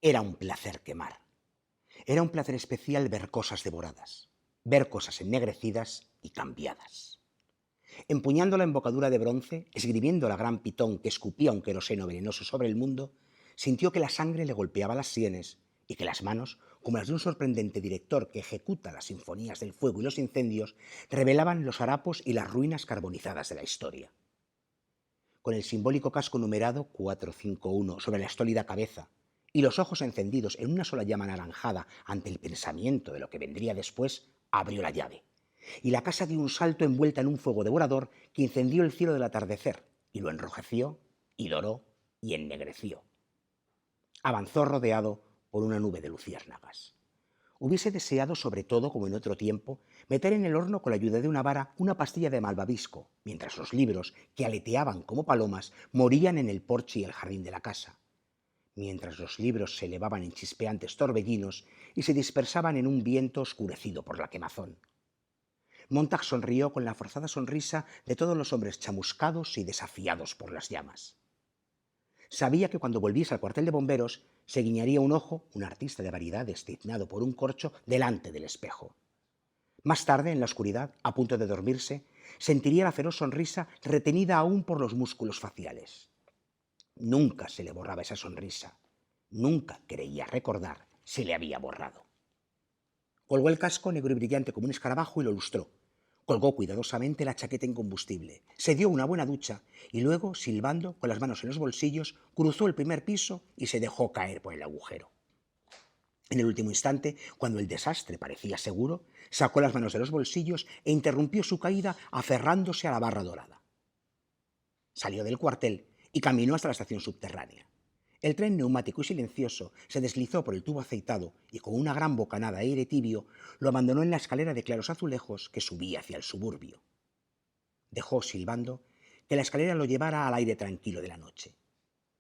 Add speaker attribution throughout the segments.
Speaker 1: Era un placer quemar. Era un placer especial ver cosas devoradas, ver cosas ennegrecidas y cambiadas. Empuñando la embocadura de bronce, esgrimiendo la gran pitón que escupía un queroseno venenoso sobre el mundo, sintió que la sangre le golpeaba las sienes y que las manos, como las de un sorprendente director que ejecuta las sinfonías del fuego y los incendios, revelaban los harapos y las ruinas carbonizadas de la historia. Con el simbólico casco numerado 451 sobre la estólida cabeza y los ojos encendidos en una sola llama anaranjada ante el pensamiento de lo que vendría después, abrió la llave. Y la casa dio un salto envuelta en un fuego devorador que incendió el cielo del atardecer y lo enrojeció y doró y ennegreció. Avanzó rodeado por una nube de luciérnagas. Hubiese deseado, sobre todo como en otro tiempo, meter en el horno con la ayuda de una vara una pastilla de malvavisco, mientras los libros, que aleteaban como palomas, morían en el porche y el jardín de la casa, mientras los libros se elevaban en chispeantes torbellinos y se dispersaban en un viento oscurecido por la quemazón. Montag sonrió con la forzada sonrisa de todos los hombres chamuscados y desafiados por las llamas. Sabía que cuando volviese al cuartel de bomberos se guiñaría un ojo, un artista de variedades tiznado por un corcho, delante del espejo. Más tarde, en la oscuridad, a punto de dormirse, sentiría la feroz sonrisa retenida aún por los músculos faciales. Nunca se le borraba esa sonrisa. Nunca creía recordar se le había borrado. Colgó el casco negro y brillante como un escarabajo y lo lustró. Colgó cuidadosamente la chaqueta en combustible, se dio una buena ducha y luego, silbando, con las manos en los bolsillos, cruzó el primer piso y se dejó caer por el agujero. En el último instante, cuando el desastre parecía seguro, sacó las manos de los bolsillos e interrumpió su caída aferrándose a la barra dorada. Salió del cuartel y caminó hasta la estación subterránea. El tren neumático y silencioso se deslizó por el tubo aceitado y con una gran bocanada de aire tibio lo abandonó en la escalera de claros azulejos que subía hacia el suburbio. Dejó, silbando, que la escalera lo llevara al aire tranquilo de la noche.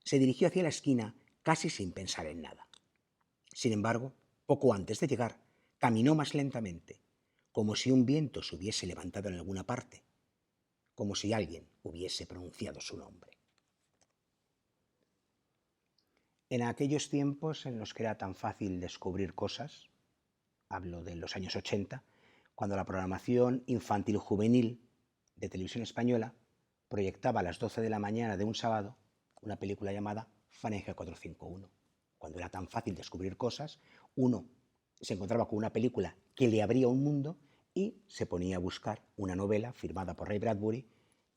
Speaker 1: Se dirigió hacia la esquina casi sin pensar en nada. Sin embargo, poco antes de llegar, caminó más lentamente, como si un viento se hubiese levantado en alguna parte, como si alguien hubiese pronunciado su nombre. En aquellos tiempos en los que era tan fácil descubrir cosas, hablo de los años 80, cuando la programación infantil-juvenil de Televisión Española proyectaba a las 12 de la mañana de un sábado una película llamada Fahrenheit 451. Cuando era tan fácil descubrir cosas, uno se encontraba con una película que le abría un mundo y se ponía a buscar una novela firmada por Ray Bradbury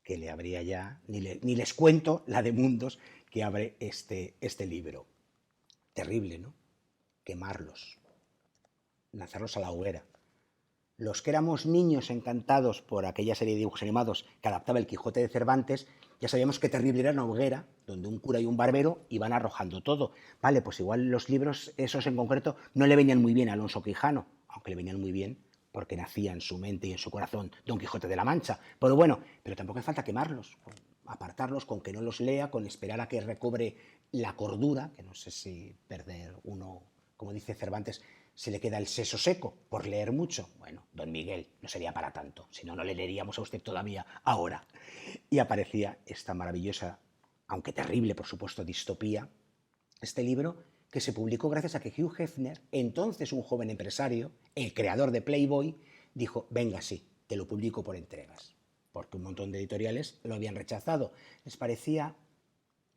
Speaker 1: que le abría ya, ni les cuento la de mundos que abre este libro. Terrible, ¿no? Quemarlos, lanzarlos a la hoguera. Los que éramos niños encantados por aquella serie de dibujos animados que adaptaba el Quijote de Cervantes, ya sabíamos qué terrible era una hoguera donde un cura y un barbero iban arrojando todo. Vale, pues igual los libros, esos en concreto, no le venían muy bien a Alonso Quijano, aunque le venían muy bien porque nacía en su mente y en su corazón Don Quijote de la Mancha. Pero bueno, pero tampoco hace falta quemarlos, apartarlos con que no los lea, con esperar a que recobre la cordura, que no sé si perder uno, como dice Cervantes, se le queda el seso seco por leer mucho. Bueno, don Miguel, no sería para tanto, si no, no le leeríamos a usted todavía ahora. Y aparecía esta maravillosa, aunque terrible, por supuesto, distopía, este libro que se publicó gracias a que Hugh Hefner, entonces un joven empresario, el creador de Playboy, dijo, venga, sí, te lo publico por entregas, porque un montón de editoriales lo habían rechazado. Les parecía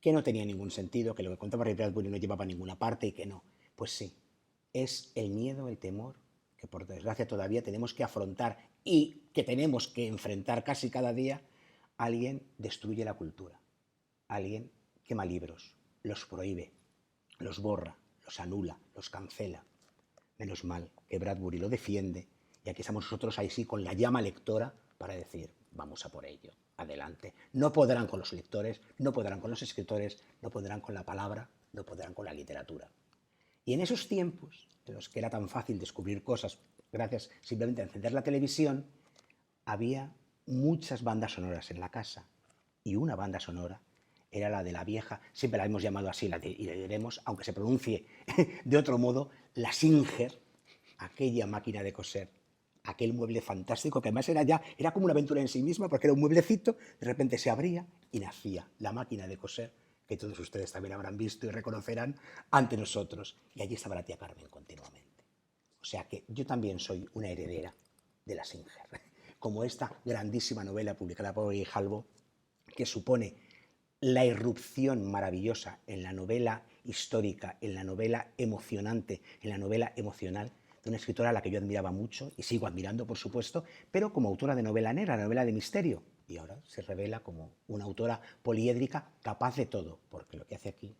Speaker 1: que no tenía ningún sentido, que lo que contaba Ray Bradbury no llevaba a ninguna parte y que no. Pues sí, es el miedo, el temor, que por desgracia todavía tenemos que afrontar y que tenemos que enfrentar casi cada día. Alguien destruye la cultura, alguien quema libros, los prohíbe, los borra, los anula, los cancela. Menos mal que Bradbury lo defiende y aquí estamos nosotros ahí sí con la llama lectora para decir, vamos a por ello, adelante. No podrán con los lectores, no podrán con los escritores, no podrán con la palabra, no podrán con la literatura. Y en esos tiempos, en los que era tan fácil descubrir cosas gracias simplemente a encender la televisión, había muchas bandas sonoras en la casa. Y una banda sonora era la de la vieja, siempre la hemos llamado así y la diremos, aunque se pronuncie de otro modo, la Singer, aquella máquina de coser, aquel mueble fantástico que además era como una aventura en sí misma porque era un mueblecito, de repente se abría y nacía la máquina de coser que todos ustedes también habrán visto y reconocerán ante nosotros. Y allí estaba la tía Carmen continuamente. O sea que yo también soy una heredera de la Singer, como esta grandísima novela publicada por Grijalbo, que supone la irrupción maravillosa en la novela histórica, en la novela emocionante, en la novela emocional, de una escritora a la que yo admiraba mucho y sigo admirando, por supuesto, pero como autora de novela negra, novela de misterio. Y ahora se revela como una autora poliédrica capaz de todo, porque lo que hace aquí,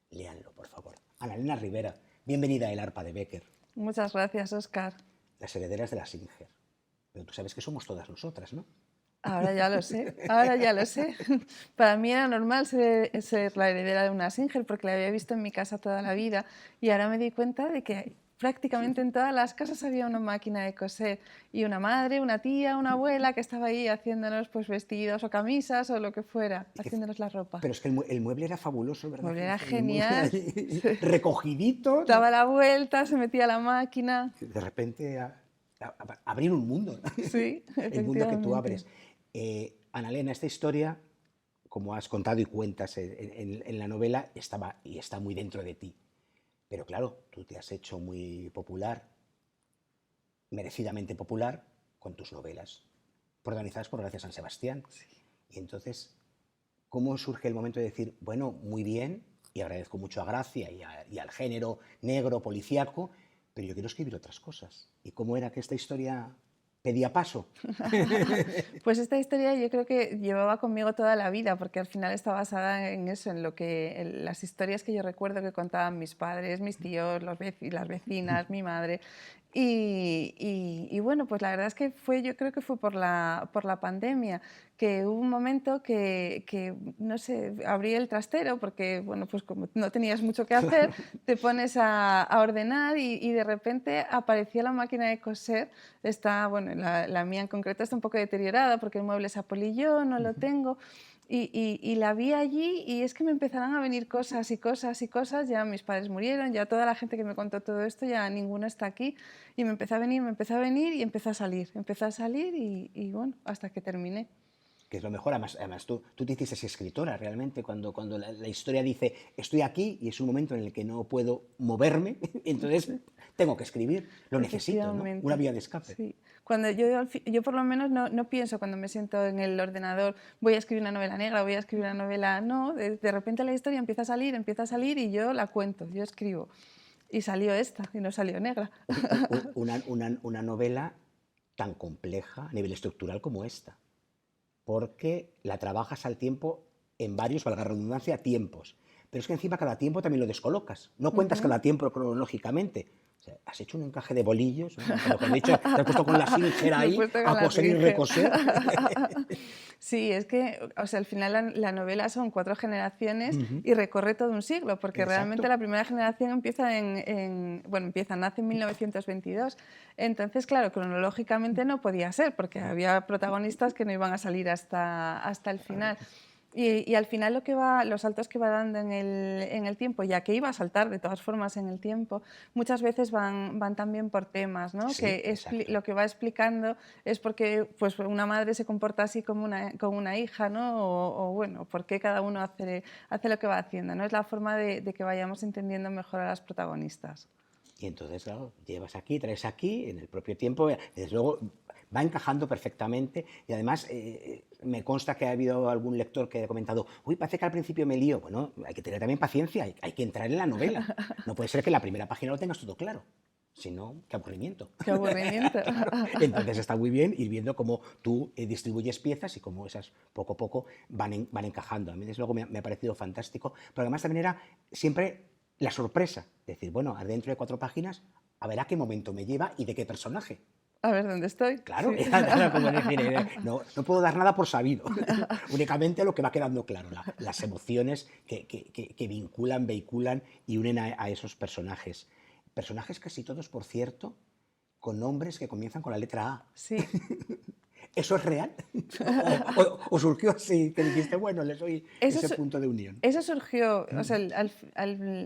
Speaker 1: léanlo, por favor. Ana-Elena Rivera, bienvenida a El arpa de Becker.
Speaker 2: Muchas gracias, Óscar.
Speaker 1: Las herederas de la Singer. Pero tú sabes que somos todas nosotras, ¿no?
Speaker 2: Ahora ya lo sé, ahora ya lo sé. Para mí era normal ser la heredera de una Singer porque la había visto en mi casa toda la vida y ahora me di cuenta de que prácticamente en todas las casas había una máquina de coser y una madre, una tía, una abuela que estaba ahí haciéndonos pues, vestidos o camisas o lo que fuera, haciéndonos la ropa.
Speaker 1: Pero es que el mueble era fabuloso, ¿verdad?
Speaker 2: El mueble era genial.
Speaker 1: Recogidito.
Speaker 2: Daba la vuelta, se metía a la máquina.
Speaker 1: De repente abrir un mundo.
Speaker 2: Sí,
Speaker 1: el mundo que tú
Speaker 2: efectivamente.
Speaker 1: abres. Ana-Elena, esta historia, como has contado y cuentas en la novela, estaba y está muy dentro de ti. Pero claro, tú te has hecho muy popular, merecidamente popular, con tus novelas, protagonizadas por Gracia San Sebastián.
Speaker 2: Sí.
Speaker 1: Y entonces, ¿cómo surge el momento de decir, bueno, muy bien, y agradezco mucho a Gracia y al género negro, policíaco, pero yo quiero escribir otras cosas? ¿Y cómo era que esta historia pedía paso?
Speaker 2: Pues esta historia yo creo que llevaba conmigo toda la vida, porque al final está basada en eso, en las historias que yo recuerdo que contaban mis padres, mis tíos, las vecinas, mi madre. Y bueno, pues la verdad es que yo creo que fue por la pandemia, que hubo un momento que, no sé, abrí el trastero porque, bueno, pues como no tenías mucho que hacer, te pones a ordenar y de repente apareció la máquina de coser. Está, bueno, la mía en concreto está un poco deteriorada porque el mueble se apolilló, no lo tengo. Y la vi allí y es que me empezaron a venir cosas y cosas y cosas. Ya mis padres murieron, ya toda la gente que me contó todo esto, ya ninguno está aquí. Y me empezó a venir, me empezó a venir y empezó a salir. Empezó a salir y bueno, hasta que terminé.
Speaker 1: Que es lo mejor, además tú te hiciste escritora realmente, cuando la historia dice, estoy aquí y es un momento en el que no puedo moverme, entonces tengo que escribir, lo necesito, ¿no? Una vía de escape.
Speaker 2: Sí. Cuando yo por lo menos no pienso cuando me siento en el ordenador, voy a escribir una novela negra, voy a escribir una novela... No, de repente la historia empieza a salir y yo la cuento, yo escribo. Y salió esta, y no salió negra.
Speaker 1: Una novela tan compleja a nivel estructural como esta, porque la trabajas al tiempo en varios, valga la redundancia, tiempos. Pero es que encima cada tiempo también lo descolocas. No cuentas cada tiempo cronológicamente. O sea, has hecho un encaje de bolillos, ¿no? Cuando he dicho, te has puesto con la Singer ahí a coser y recoser.
Speaker 2: Sí, es que o sea, al final la novela son 4 generaciones y recorre todo un siglo, porque
Speaker 1: Exacto.
Speaker 2: realmente la primera generación empieza nace en 1922. Entonces, claro, cronológicamente no podía ser, porque había protagonistas que no iban a salir hasta el final. Y al final los saltos que va dando en el tiempo, ya que iba a saltar de todas formas en el tiempo, muchas veces van también por temas, ¿no?
Speaker 1: Sí,
Speaker 2: que lo que va explicando es porque pues, una madre se comporta así como una hija, ¿no? O bueno, por qué cada uno hace lo que va haciendo, ¿no? Es la forma de que vayamos entendiendo mejor a las protagonistas.
Speaker 1: Y entonces, claro, llevas aquí, traes aquí, en el propio tiempo, desde luego va encajando perfectamente y además me consta que ha habido algún lector que ha comentado, uy, parece que al principio me lío. Bueno, hay que tener también paciencia, hay que entrar en la novela. No puede ser que en la primera página lo tengas todo claro, si no, qué aburrimiento.
Speaker 2: Qué aburrimiento.
Speaker 1: Entonces está muy bien ir viendo cómo tú distribuyes piezas y cómo esas poco a poco van encajando. A mí desde luego me ha parecido fantástico, pero además también era siempre la sorpresa, decir, bueno, dentro de 4 páginas, a ver a qué momento me lleva y de qué personaje.
Speaker 2: A ver dónde estoy.
Speaker 1: Claro,
Speaker 2: Sí.
Speaker 1: era como decir, no puedo dar nada por sabido, únicamente lo que va quedando claro, las emociones que vinculan, vehiculan y unen a esos personajes. Personajes casi todos, por cierto, con nombres que comienzan con la letra A.
Speaker 2: Sí.
Speaker 1: ¿Eso es real? ¿O surgió así, que dijiste, bueno, les doy ese punto de unión?
Speaker 2: Eso surgió, o sea,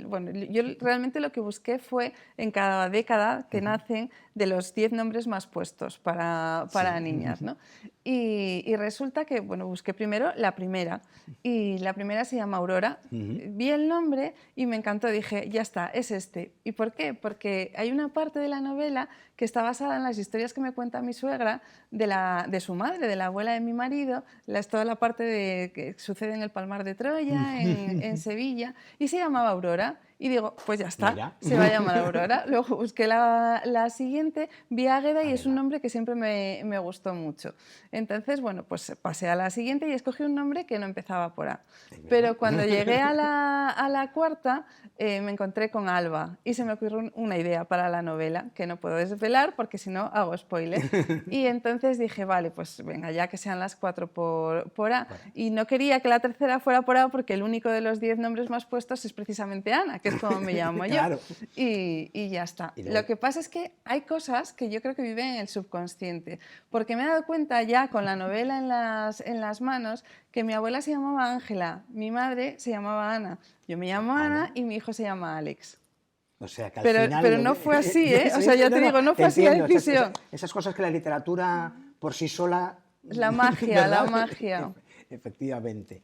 Speaker 2: bueno, yo realmente lo que busqué fue en cada década que nacen de los 10 nombres más puestos para niñas, ¿no? Y resulta que, bueno, busqué primero la primera, y la primera se llama Aurora. Vi el nombre y me encantó, dije, ya está, es este. ¿Y por qué? Porque hay una parte de la novela que está basada en las historias que me cuenta mi suegra de su madre, de la abuela de mi marido, toda la parte que sucede en el Palmar de Troya, en Sevilla, y se llamaba Aurora. Y digo, pues ya está,
Speaker 1: Mira.
Speaker 2: se va a llamar Aurora. Luego busqué la siguiente, vi Águeda, y es un nombre que siempre me gustó mucho. Entonces, bueno, pues pasé a la siguiente y escogí un nombre que no empezaba por A. Pero cuando llegué a la cuarta, me encontré con Alba y se me ocurrió una idea para la novela, que no puedo desvelar porque si no hago spoiler. Y entonces dije, vale, pues venga, ya que sean las 4 por A. Y no quería que la tercera fuera por A porque el único de los 10 nombres más puestos es precisamente Ana, que es como me llamo yo.
Speaker 1: Claro.
Speaker 2: Y ya está. Lo que pasa es que hay cosas que yo creo que viven en el subconsciente, porque me he dado cuenta ya con la novela en las manos que mi abuela se llamaba Ángela, mi madre se llamaba Ana, yo me llamo Ana y mi hijo se llama Alex.
Speaker 1: O sea, que al final...
Speaker 2: Pero no fue así, ¿eh? O sea, ya te digo, no fue así la decisión.
Speaker 1: Esas cosas que la literatura por sí sola...
Speaker 2: La magia,
Speaker 1: ¿verdad?
Speaker 2: la magia.
Speaker 1: Efectivamente.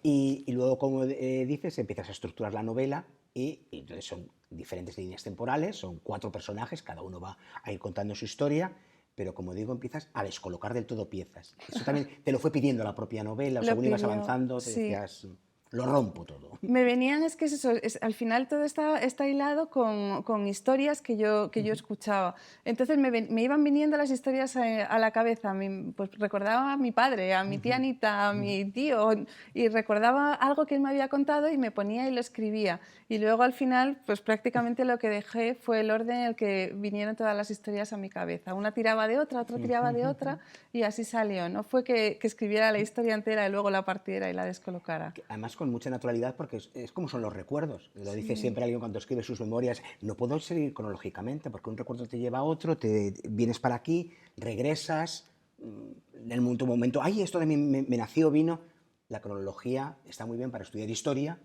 Speaker 1: Y luego, como dices, empiezas a estructurar la novela y entonces son diferentes líneas temporales, son 4 personajes, cada uno va a ir contando su historia, pero como digo, empiezas a descolocar del todo piezas. Eso también te lo fue pidiendo la propia novela, según ibas avanzando, te decías... Lo rompo todo.
Speaker 2: Me venían, es que es eso, al final todo está hilado con historias que yo escuchaba. Entonces me iban viniendo las historias a la cabeza. Pues recordaba a mi padre, a mi tía Anita, a mi tío, y recordaba algo que él me había contado y me ponía y lo escribía. Y luego al final, pues prácticamente lo que dejé fue el orden en el que vinieron todas las historias a mi cabeza. Una tiraba de otra tiraba de otra, y así salió. No fue que escribiera la historia entera y luego la partiera y la descolocara.
Speaker 1: Además, con mucha naturalidad, porque es como son los recuerdos. Lo dice siempre alguien cuando escribe sus memorias, no puedo seguir cronológicamente, porque un recuerdo te lleva a otro, te vienes para aquí, regresas, en el momento, ay, esto de mí me nació, vino. La cronología está muy bien para estudiar historia,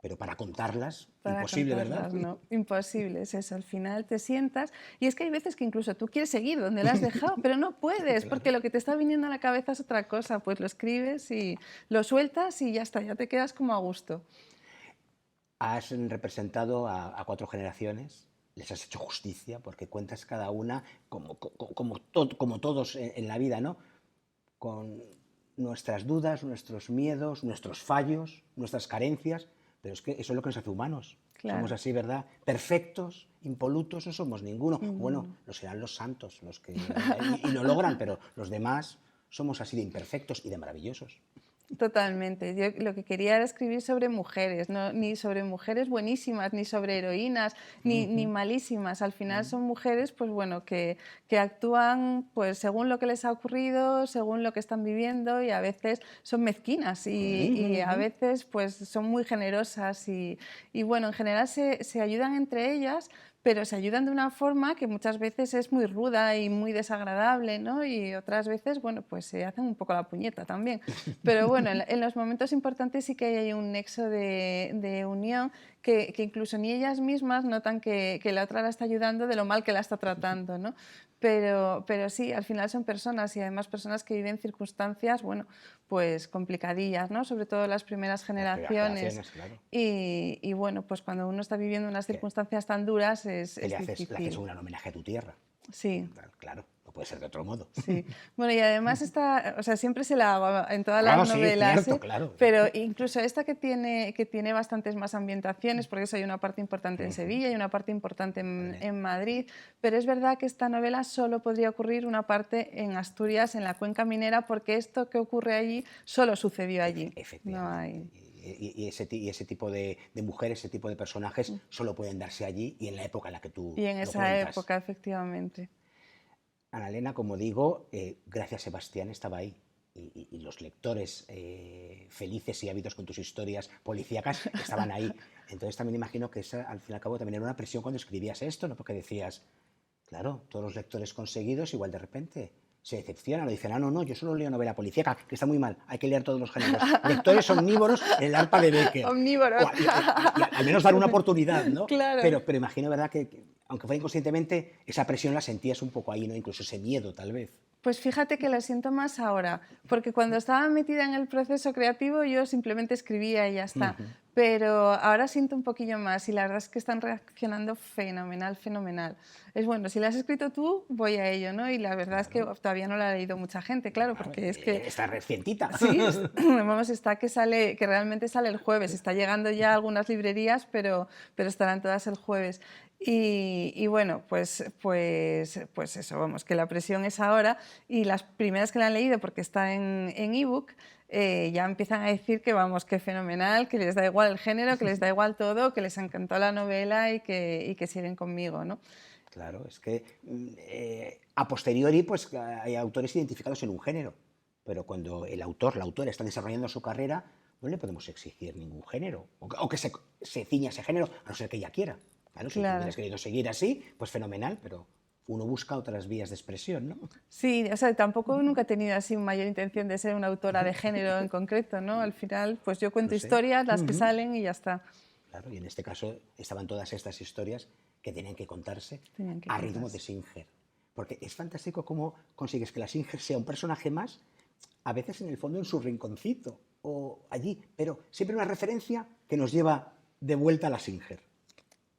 Speaker 1: pero para contarlas, imposible, ¿verdad?
Speaker 2: No, imposible, es eso. Al final te sientas y es que hay veces que incluso tú quieres seguir donde lo has dejado, pero no puedes, claro, porque lo que te está viniendo a la cabeza es otra cosa. Pues lo escribes y lo sueltas y ya está, ya te quedas como a gusto.
Speaker 1: Has representado a 4 generaciones, les has hecho justicia, porque cuentas cada una como todos en la vida, ¿no? Con nuestras dudas, nuestros miedos, nuestros fallos, nuestras carencias, pero es que eso es lo que nos hace humanos. Claro. Somos así, ¿verdad? Perfectos, impolutos, no somos ninguno. Bueno, lo serán los santos, los que y lo logran, pero los demás somos así de imperfectos y de maravillosos.
Speaker 2: Totalmente. Yo lo que quería era escribir sobre mujeres, no, ni sobre mujeres buenísimas, ni sobre heroínas, ni malísimas. Al final son mujeres, pues bueno, que actúan pues según lo que les ha ocurrido, según lo que están viviendo, y a veces son mezquinas y a veces pues son muy generosas y bueno, en general se ayudan entre ellas, pero se ayudan de una forma que muchas veces es muy ruda y muy desagradable, ¿no? Y otras veces, bueno, pues se hacen un poco la puñeta también. Pero bueno, en los momentos importantes sí que hay un nexo de unión que incluso ni ellas mismas notan que la otra la está ayudando de lo mal que la está tratando, ¿no? Pero sí, al final son personas, y además personas que viven circunstancias, bueno, pues complicadillas, ¿no? Sobre todo las primeras generaciones.
Speaker 1: Claro.
Speaker 2: Y bueno, pues cuando uno está viviendo unas circunstancias tan duras es difícil.
Speaker 1: Le haces un homenaje a tu tierra.
Speaker 2: Sí.
Speaker 1: Claro, no puede ser de otro modo.
Speaker 2: Sí. Bueno, y además o sea, siempre se la hago en todas las novelas,
Speaker 1: cierto, claro.
Speaker 2: Pero incluso esta que tiene bastantes más ambientaciones, porque eso hay una parte importante en Sevilla y una parte importante en Madrid, pero es verdad que esta novela solo podría ocurrir una parte en Asturias, en la cuenca minera, porque esto que ocurre allí solo sucedió allí.
Speaker 1: Efectivamente.
Speaker 2: No hay...
Speaker 1: Y ese tipo de mujeres, ese tipo de personajes solo pueden darse allí y en la época en la que tú
Speaker 2: Y en esa época, efectivamente.
Speaker 1: Ana Elena, como digo, gracias Sebastián estaba ahí. Y los lectores felices y ávidos con tus historias policíacas estaban ahí. Entonces también imagino que esa, al fin y al cabo, también era una presión cuando escribías esto, ¿no? Porque decías, claro, todos los lectores conseguidos, igual de repente se decepcionan o dicen, ah, no, no, yo solo leo novela policíaca, que está muy mal, hay que leer todos los géneros. Lectores omnívoros, el arpa de Becker.
Speaker 2: Omnívoros.
Speaker 1: Al menos dar una oportunidad, ¿no?
Speaker 2: Claro.
Speaker 1: Pero imagino, ¿verdad?, que aunque fuera inconscientemente, esa presión la sentías un poco ahí, ¿no? Incluso ese miedo, tal vez.
Speaker 2: Pues fíjate que lo siento más ahora, porque cuando estaba metida en el proceso creativo yo simplemente escribía y ya está. Pero ahora siento un poquillo más y la verdad es que están reaccionando fenomenal, fenomenal. Es bueno, si lo has escrito tú, voy a ello, ¿no? Y la verdad es que todavía no lo ha leído mucha gente, claro, porque es que...
Speaker 1: Está recientita.
Speaker 2: Sí, vamos, está que realmente sale el jueves. Está llegando ya a algunas librerías, pero estarán todas el jueves. Y bueno, pues eso, vamos, que la presión es ahora y las primeras que la han leído, porque está en ebook, ya empiezan a decir que vamos, que fenomenal, que les da igual el género, que les da igual todo, que les encantó la novela y que siguen conmigo, ¿no?
Speaker 1: Claro, es que a posteriori pues hay autores identificados en un género, pero cuando el autor, la autora está desarrollando su carrera, no le podemos exigir ningún género, o que se ciña a ese género, a no ser que ella quiera. Claro, si tú hubieras querido seguir así, pues fenomenal, pero uno busca otras vías de expresión, ¿no?
Speaker 2: Sí, o sea, tampoco nunca he tenido así mayor intención de ser una autora de género en concreto, ¿no? Al final, pues yo cuento historias, las que salen y ya está.
Speaker 1: Claro, y en este caso estaban todas estas historias que tenían que contarse a ritmo de Singer. Porque es fantástico cómo consigues que la Singer sea un personaje más, a veces en el fondo en su rinconcito o allí, pero siempre una referencia que nos lleva de vuelta a la Singer.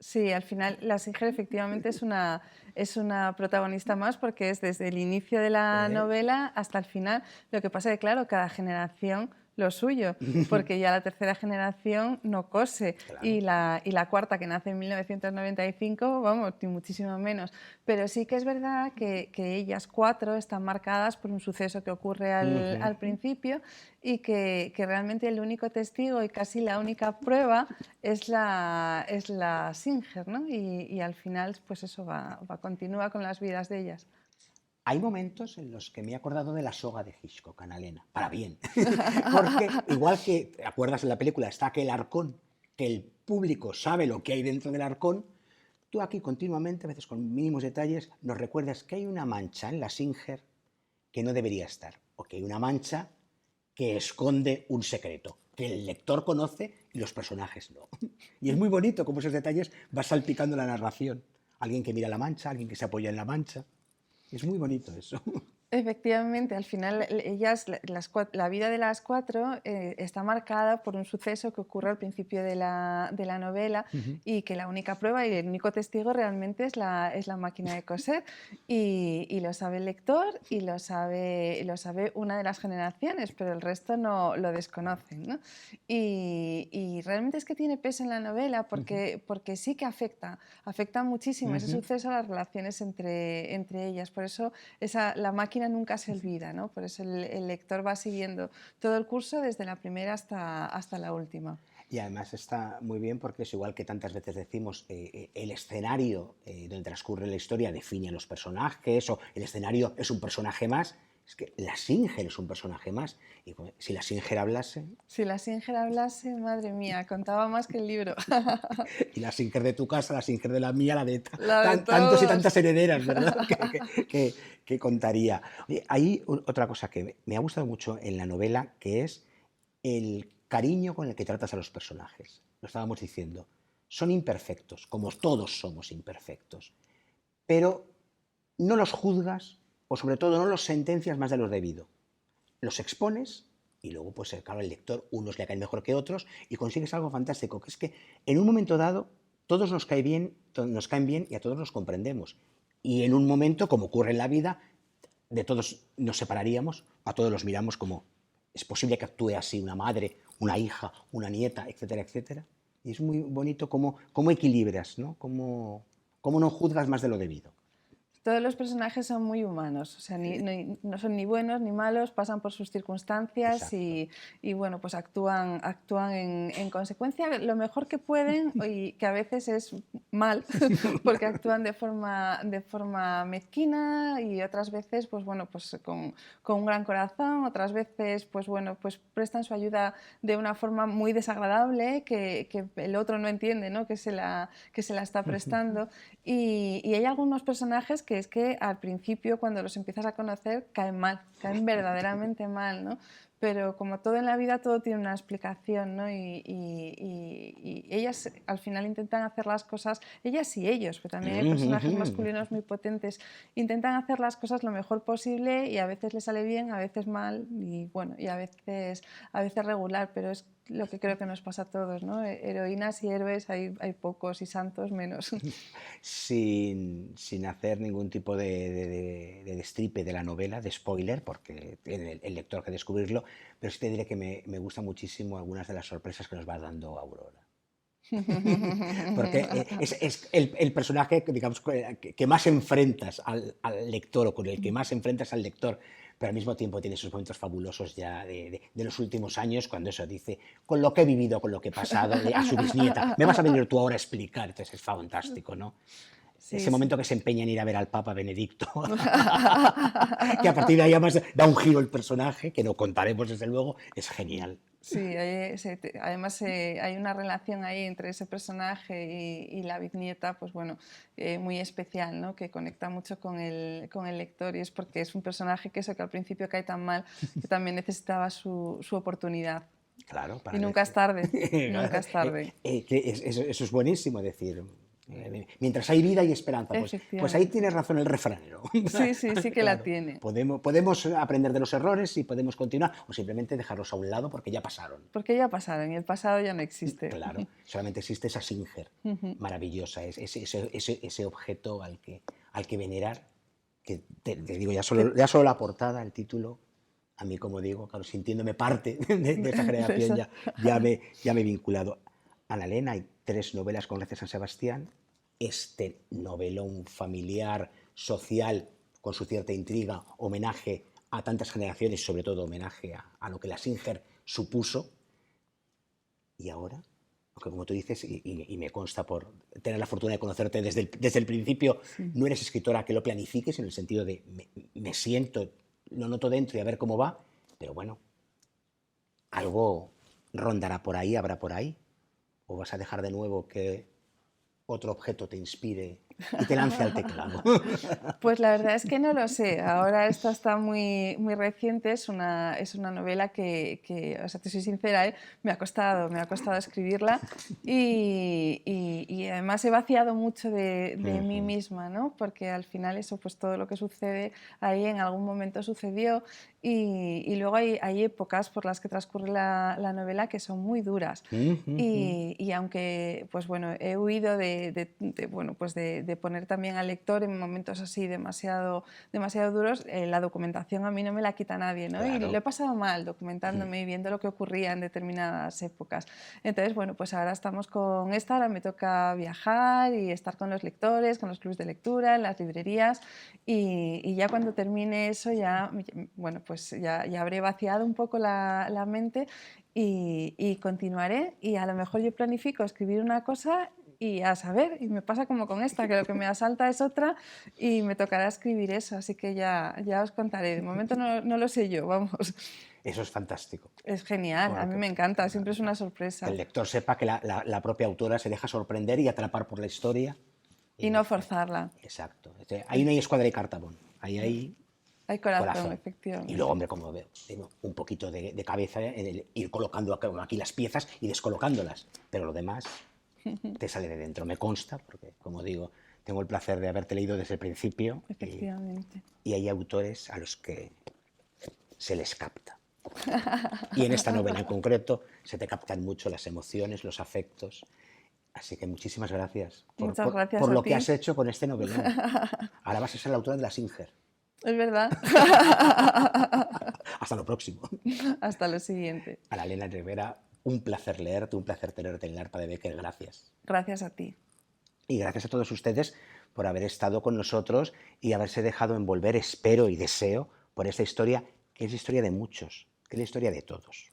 Speaker 2: Sí, al final la Singer efectivamente es una protagonista más porque es desde el inicio de la novela hasta el final. Lo que pasa es que, claro, cada generación lo suyo, porque ya la tercera generación no cose, claro. y la cuarta, que nace en 1995, vamos, ni muchísimo menos. Pero sí que es verdad que ellas cuatro están marcadas por un suceso que ocurre al principio y que realmente el único testigo y casi la única prueba es la Singer, ¿no? Y al final, pues eso continúa con las vidas de ellas.
Speaker 1: Hay momentos en los que me he acordado de la soga de Hitchcock, Annalena, para bien. Porque igual que, ¿te acuerdas en la película? Está aquel arcón, que el público sabe lo que hay dentro del arcón. Tú aquí continuamente, a veces con mínimos detalles, nos recuerdas que hay una mancha en la Singer que no debería estar, o que hay una mancha que esconde un secreto, que el lector conoce y los personajes no. Y es muy bonito cómo esos detalles va salpicando la narración. Alguien que mira la mancha, alguien que se apoya en la mancha. Es muy bonito eso.
Speaker 2: Efectivamente, al final ellas, la vida de las cuatro está marcada por un suceso que ocurre al principio de la novela y que la única prueba y el único testigo realmente es la máquina de coser y lo sabe el lector y lo sabe una de las generaciones, pero el resto no lo desconocen, ¿no? Y realmente es que tiene peso en la novela porque sí que afecta muchísimo ese suceso a las relaciones entre ellas. Por eso la máquina nunca se olvida, ¿no? Por eso el lector va siguiendo todo el curso desde la primera hasta la última.
Speaker 1: Y además está muy bien porque es igual que tantas veces decimos, el escenario donde transcurre la historia define a los personajes, o el escenario es un personaje más. Es que la Singer es un personaje más. Y si la Singer hablase...
Speaker 2: Si la Singer hablase, madre mía, contaba más que el libro.
Speaker 1: Y la Singer de tu casa, la Singer de la mía, la de
Speaker 2: tantos
Speaker 1: y tantas herederas, ¿verdad? que contaría. Oye, hay otra cosa que me ha gustado mucho en la novela, que es el cariño con el que tratas a los personajes. Lo estábamos diciendo. Son imperfectos, como todos somos imperfectos. Pero no los juzgas, o sobre todo no los sentencias más de lo debido. Los expones y luego, pues claro, el lector, unos le caen mejor que otros y consigues algo fantástico, que es que en un momento dado todos nos caen bien y a todos nos comprendemos. Y en un momento, como ocurre en la vida, de todos nos separaríamos, a todos los miramos como es posible que actúe así una madre, una hija, una nieta, etcétera, etcétera. Y es muy bonito cómo equilibras, ¿no? Cómo no juzgas más de lo debido.
Speaker 2: Todos los personajes son muy humanos, o sea, no son ni buenos ni malos, pasan por sus circunstancias y bueno, pues actúan en consecuencia lo mejor que pueden y que a veces es mal porque actúan de forma mezquina y otras veces pues bueno, pues con un gran corazón, otras veces pues bueno, pues prestan su ayuda de una forma muy desagradable que el otro no entiende, ¿no? que se la está prestando y hay algunos personajes que es que al principio, cuando los empiezas a conocer, caen mal, caen verdaderamente mal, ¿no? Pero como todo en la vida, todo tiene una explicación, ¿no? Y ellas al final intentan hacer las cosas, ellas y ellos, pero también hay personajes masculinos muy potentes, intentan hacer las cosas lo mejor posible y a veces les sale bien, a veces mal y bueno, y a veces regular, pero es lo que creo que nos pasa a todos, ¿no? Heroínas y héroes hay pocos y santos menos.
Speaker 1: Sin hacer ningún tipo de destripe de la novela, de spoiler, porque tiene el lector que descubrirlo, pero sí te diré que me gustan muchísimo algunas de las sorpresas que nos va dando Aurora. Porque es el personaje, digamos, que más enfrentas al lector, o con el que más enfrentas al lector, pero al mismo tiempo tiene sus momentos fabulosos ya de los últimos años, cuando eso dice, con lo que he vivido, con lo que he pasado, a su bisnieta, me vas a venir tú ahora a explicar, entonces es fantástico, ¿no?
Speaker 2: Sí,
Speaker 1: Ese
Speaker 2: sí.
Speaker 1: momento que se empeña en ir a ver al Papa Benedicto, que a partir de ahí además da un giro el personaje, que no contaremos desde luego, es genial.
Speaker 2: Sí, además hay una relación ahí entre ese personaje y la bisnieta, pues bueno, muy especial, ¿no? Que conecta mucho con el lector y es porque es un personaje que eso que al principio cae tan mal, que también necesitaba su oportunidad.
Speaker 1: Claro,
Speaker 2: Y
Speaker 1: para
Speaker 2: nunca es
Speaker 1: decir.
Speaker 2: tarde, nunca es tarde.
Speaker 1: Eso es buenísimo decir. Mientras hay vida y esperanza, pues ahí
Speaker 2: Efectivamente.
Speaker 1: tienes razón el refranero.
Speaker 2: Sí, sí, sí que la
Speaker 1: Claro,
Speaker 2: tiene.
Speaker 1: podemos aprender de los errores y podemos continuar o simplemente dejarlos a un lado porque ya pasaron.
Speaker 2: Porque ya pasaron y el pasado ya no existe.
Speaker 1: Claro, solamente existe esa Singer maravillosa, ese objeto al que venerar, que te digo, ya solo la portada, el título, a mí, como digo, claro, sintiéndome parte de esa generación,
Speaker 2: Eso.
Speaker 1: ya me he vinculado. Ana Elena, hay 3 novelas con Gracia San Sebastián, este novelón familiar, social, con su cierta intriga, homenaje a tantas generaciones, sobre todo homenaje a lo que la Singer supuso, y ahora, aunque como tú dices, y me consta por tener la fortuna de conocerte desde el principio,
Speaker 2: Sí.
Speaker 1: no eres escritora que lo planifiques en el sentido de me siento, lo noto dentro y a ver cómo va, pero bueno, algo rondará por ahí, habrá por ahí, o vas a dejar de nuevo que otro objeto te inspire y te lance al teclado.
Speaker 2: Pues la verdad es que no lo sé. Ahora esta está muy, muy reciente, es una novela o sea, te soy sincera, me ha costado escribirla y además he vaciado mucho de mí misma, ¿no? Porque al final eso, pues todo lo que sucede ahí en algún momento sucedió y luego hay épocas por las que transcurre la novela que son muy duras. Y aunque pues bueno, he huido bueno, pues de poner también al lector en momentos así demasiado duros, la documentación a mí no me la quita nadie, ¿no? Y lo
Speaker 1: Claro.
Speaker 2: he pasado mal documentándome y viendo lo que ocurría en determinadas épocas. Entonces, bueno, pues ahora estamos con esta, ahora me toca viajar y estar con los lectores, con los clubes de lectura, en las librerías y ya cuando termine eso ya, bueno, pues ya habré vaciado un poco la mente y continuaré y a lo mejor yo planifico escribir una cosa y a saber, y me pasa como con esta, que lo que me asalta es otra y me tocará escribir eso, así que ya os contaré. De momento no lo sé yo, vamos.
Speaker 1: Eso es fantástico.
Speaker 2: Es genial, a mí
Speaker 1: Porque,
Speaker 2: me encanta, siempre es una
Speaker 1: que el
Speaker 2: sorpresa.
Speaker 1: lector sepa que la propia autora se deja sorprender y atrapar por la historia.
Speaker 2: Y no forzarla.
Speaker 1: Exacto. Ahí no hay escuadra de cartabón, ahí hay
Speaker 2: Hay corazón,
Speaker 1: corazón. Y luego,
Speaker 2: efectivamente.
Speaker 1: hombre, como veo, tengo un poquito de cabeza en el ir colocando aquí las piezas y descolocándolas. Pero lo demás te sale de dentro, me consta, porque, como digo, tengo el placer de haberte leído desde el principio
Speaker 2: Efectivamente.
Speaker 1: y hay autores a los que se les capta. Y en esta novela en concreto se te captan mucho las emociones, los afectos. Así que muchísimas gracias
Speaker 2: Muchas gracias
Speaker 1: por
Speaker 2: a
Speaker 1: lo que
Speaker 2: ti.
Speaker 1: has hecho con este novelón. Ahora vas a ser la autora de la Singer.
Speaker 2: Es verdad.
Speaker 1: Hasta lo próximo.
Speaker 2: Hasta lo siguiente.
Speaker 1: Ana Elena Rivera, un placer leerte, un placer tenerte en el arpa de Becker. Gracias.
Speaker 2: Gracias a ti.
Speaker 1: Y gracias a todos ustedes por haber estado con nosotros y haberse dejado envolver, espero y deseo, por esta historia, que es la historia de muchos, que es la historia de todos.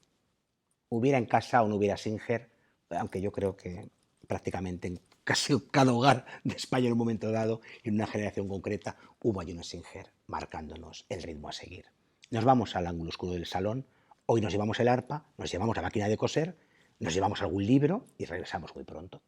Speaker 1: Hubiera en casa o no hubiera Singer, aunque yo creo que prácticamente en casi cada hogar de España en un momento dado, en una generación concreta, hubo ahí una Singer marcándonos el ritmo a seguir. Nos vamos al ángulo oscuro del salón, hoy nos llevamos el arpa, nos llevamos la máquina de coser, nos llevamos algún libro y regresamos muy pronto.